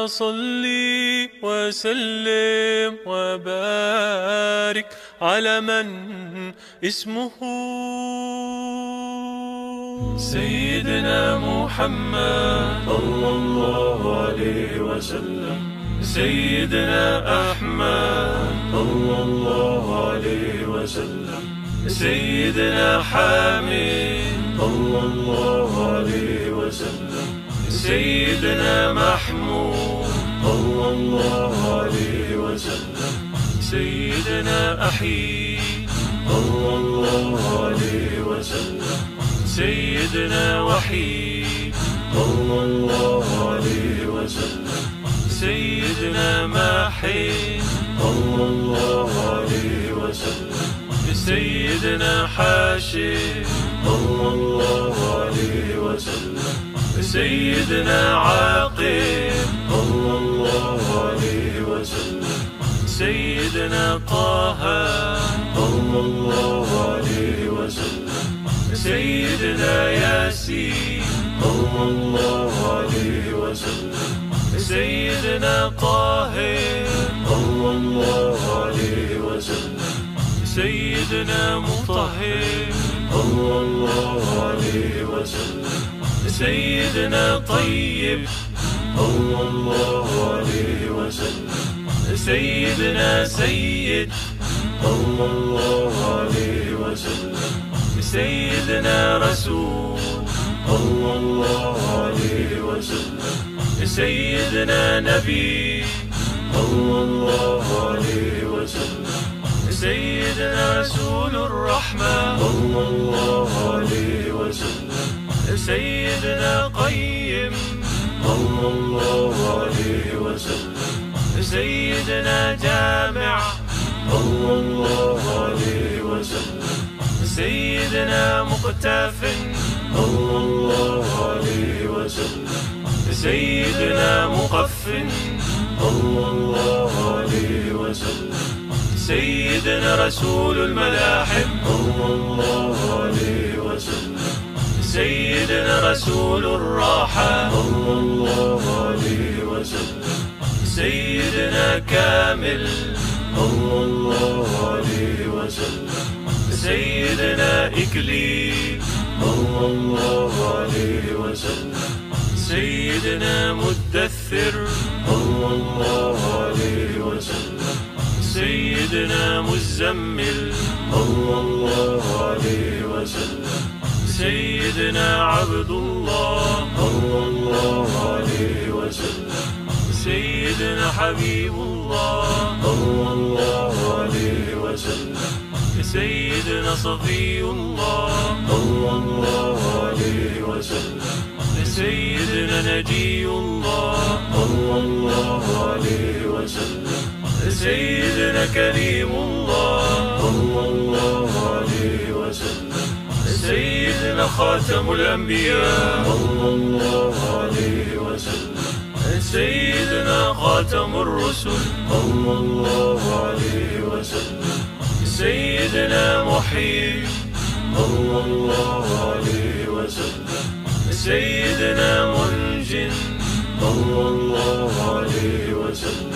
صلي وسلم وبارك على من اسمه سيدنا محمد صلى الله عليه وسلم، سيدنا أحمد صلى الله عليه وسلم، سيدنا حامد صلى الله عليه وسلم، سيدنا محمود صلى الله عليه وسلم، سيدنا أحيي صلى الله عليه وسلم، سيدنا وحيد صلى الله عليه وسلم، سيدنا ماحي صلى الله عليه وسلم، سيدنا حاشر صلى الله عليه وسلم، سيدنا عاقب صلى الله عليه وسلم، سيدنا طه صلى الله عليه وسلم، سيدنا ياسين صلى الله عليه وسلم، سيدنا طاهر صلى الله عليه وسلم، سيدنا مطهر صلى الله عليه وسلم، سيدنا طيب صلى الله عليه وسلم، سيدنا سيد صلى الله عليه وسلم، سيدنا رسول صلى الله عليه وسلم، سيدنا نبي صلى الله عليه وسلم، سيدنا رسول الرحمة صلى الله عليه وسلم، سيدنا قيم صلى الله عليه وسلم، سيدنا جامع صلى الله عليه وسلم، سيدنا مقتف صلى الله عليه وسلم، سيدنا مقف صلى الله عليه وسلم، سيدنا رسول الملاحم صلى الله عليه وسلم، سيدنا رسول الراحة صلى الله عليه وسلم، سيدنا كامل صلى الله عليه وسلم، سيدنا إكليل صلى الله عليه وسلم، سيدنا مدثر صلى الله عليه وسلم، سيدنا مزمل صلى الله عليه وسلم، سيدنا عبد الله صلى الله عليه وسلم، سيدنا حبيب الله صلى الله عليه وسلم، سيدنا صفي الله صلى الله عليه وسلم، سيدنا نجي الله صلى الله عليه وسلم، سيدنا كريم الله صلى الله عليه وسلم، سيدنا خاتم الأنبياء صلى الله عليه وسلم، سيدنا خاتم الرسل صلى الله عليه وسلم، سيدنا محيي صلى الله عليه وسلم، سيدنا منجن صلى الله عليه وسلم،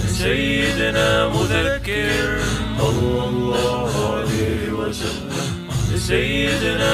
سيدنا مذكر صلى الله عليه وسلم، سيدنا